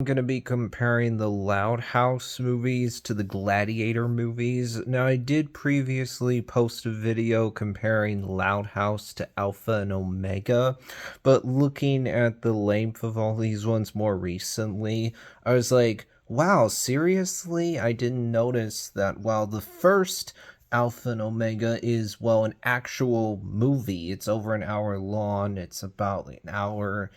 I'm going to be comparing the Loud House movies to the Gladiator movies. Now, I did previously post a video comparing Loud House to Alpha and Omega, but looking at the length of all these ones more recently, I was like, wow, seriously? I didn't notice that while the first Alpha and Omega is, well, an actual movie. It's over an hour long. It's about an hour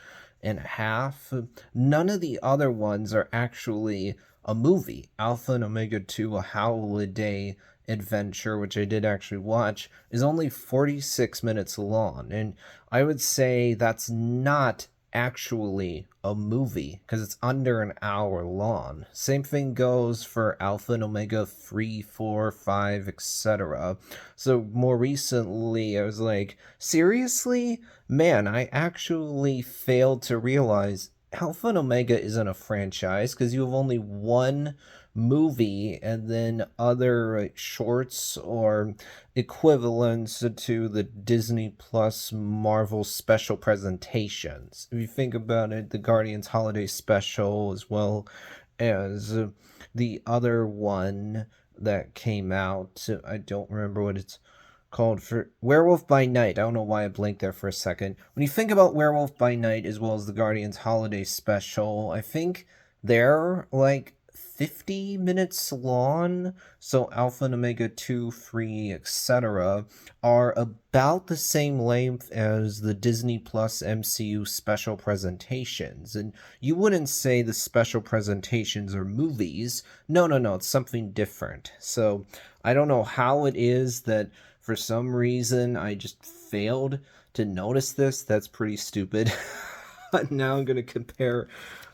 and a half. None of the other ones are actually a movie. Alpha and Omega 2, A Holiday Adventure, which I did actually watch, is only 46 minutes long. And I would say that's not actually a movie because it's under an hour long. Same thing goes for Alpha and Omega 3, 4, 5, etc. So more recently, I was like, seriously? Man, I actually failed to realize Alpha and Omega isn't a franchise because you have only one movie and then other shorts or equivalents to the Disney Plus Marvel special presentations. If you think about it, the Guardians Holiday Special, as well as the other one that came out, I don't remember what it's called, for Werewolf by Night. I don't know why I blinked there for a second. When you think about Werewolf by Night as well as the Guardians Holiday Special, I think they're like 50 minutes long. So Alpha and Omega 2, 3, etc. are about the same length as the Disney Plus MCU special presentations. And you wouldn't say the special presentations are movies. No, no, no, it's something different. So I don't know how it is that for some reason I just failed to notice this. That's pretty stupid. But now I'm going to compare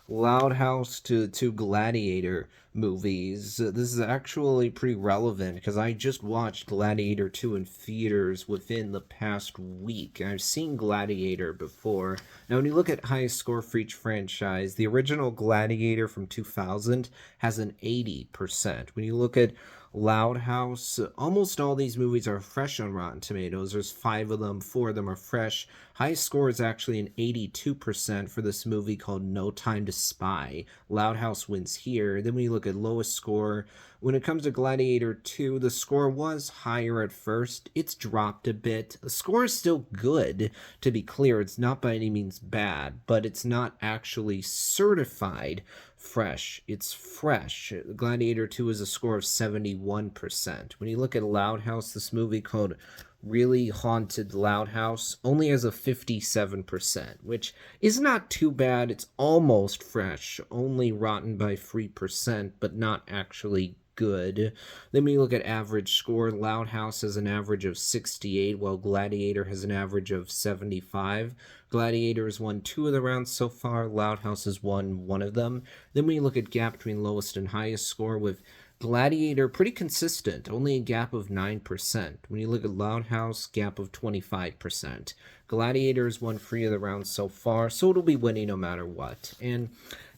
Loud House to two Gladiator movies. This is actually pretty relevant because I just watched Gladiator 2 in theaters within the past week. I've seen Gladiator before. Now, when you look at highest score for each franchise, the original Gladiator from 2000 has an 80%. When you look at Loud House, almost all these movies are fresh on Rotten Tomatoes. There's 5 of them, 4 of them are fresh. Highest score is actually an 82% for this movie called No Time to Spy. Loud House wins here. Then when you look at lowest score, when it comes to Gladiator 2, the score was higher at first. It's dropped a bit. The score is still good, to be clear. It's not by any means bad, but it's not actually certified fresh. It's fresh. Gladiator 2 is a score of 71%. When you look at Loud House, this movie called Really Haunted Loud House only has a 57%, which is not too bad. It's almost fresh, only rotten by 3%, but not actually good. Then we look at average score. Loud House has an average of 68, while Gladiator has an average of 75. Gladiator has won 2 of the rounds so far. Loud House has won 1 of them. Then we look at gap between lowest and highest score with Gladiator pretty consistent, only a gap of 9%. When you look at Loud House, gap of 25%. Gladiator has won 3 of the rounds so far, so it'll be winning no matter what. And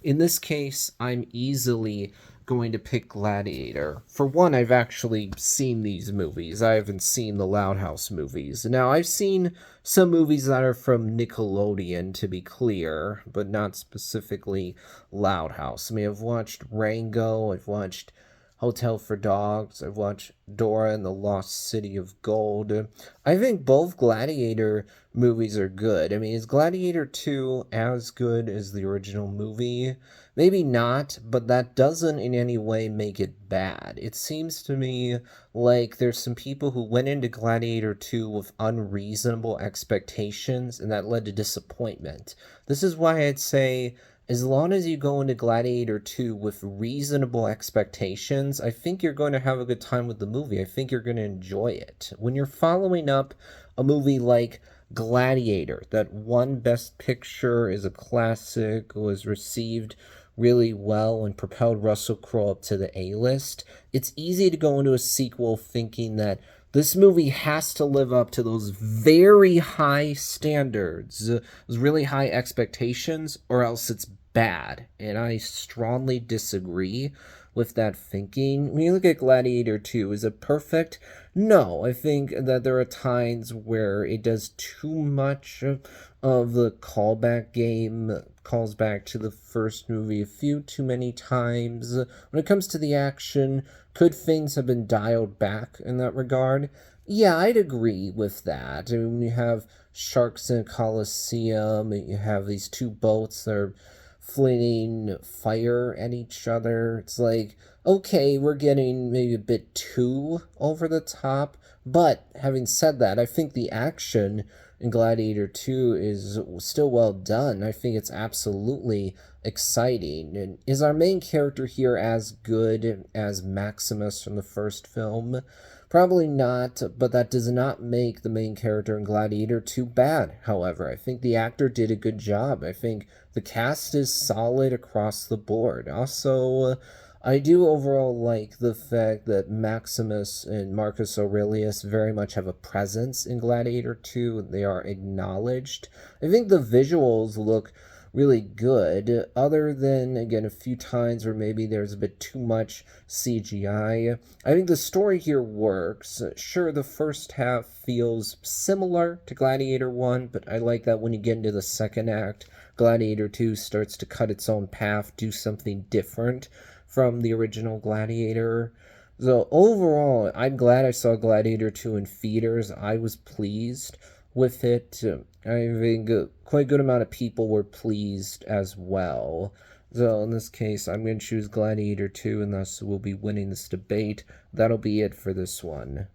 in this case, I'm easily going to pick Gladiator. For one, I've actually seen these movies. I haven't seen the Loud House movies. Now, I've seen some movies that are from Nickelodeon, to be clear, but not specifically Loud House. I mean, I've watched Rango, I've watched Hotel for Dogs, I've watched Dora and the Lost City of Gold. I think both Gladiator movies are good. I mean, is Gladiator 2 as good as the original movie? Maybe not, but that doesn't in any way make it bad. It seems to me like there's some people who went into Gladiator 2 with unreasonable expectations, and that led to disappointment. This is why I'd say, as long as you go into Gladiator 2 with reasonable expectations, I think you're going to have a good time with the movie. I think you're going to enjoy it. When you're following up a movie like Gladiator, that won Best Picture, is a classic, was received really well and propelled Russell Crowe up to the A-list, it's easy to go into a sequel thinking that this movie has to live up to those very high standards, those really high expectations, or else it's bad. And I strongly disagree with that thinking. When you look at Gladiator 2, is it perfect? No, I think that there are times where it does too much of the callback game calls back to the first movie a few too many times. When it comes to the action, could things have been dialed back in that regard? Yeah, I'd agree with that. I mean, you have sharks in a coliseum, and you have these two boats that are flinging fire at each other. It's like, okay, we're getting maybe a bit too over the top. But having said that, I think the action in Gladiator 2 is still well done. I think it's absolutely exciting. And is our main character here as good as Maximus from the first film? Probably not, but that does not make the main character in Gladiator 2 bad, however. I think the actor did a good job. I think the cast is solid across the board. Also, I do overall like the fact that Maximus and Marcus Aurelius very much have a presence in Gladiator 2. They are acknowledged. I think the visuals look really good, other than, again, a few times where maybe there's a bit too much CGI. I think the story here works. Sure, the first half feels similar to Gladiator 1, but I like that when you get into the second act, Gladiator 2 starts to cut its own path, do something different from the original Gladiator. So overall, I'm glad I saw Gladiator 2 in theaters. I was pleased with it. I think quite a good amount of people were pleased as well. So in this case, I'm going to choose Gladiator 2, and thus we'll be winning this debate. That'll be it for this one.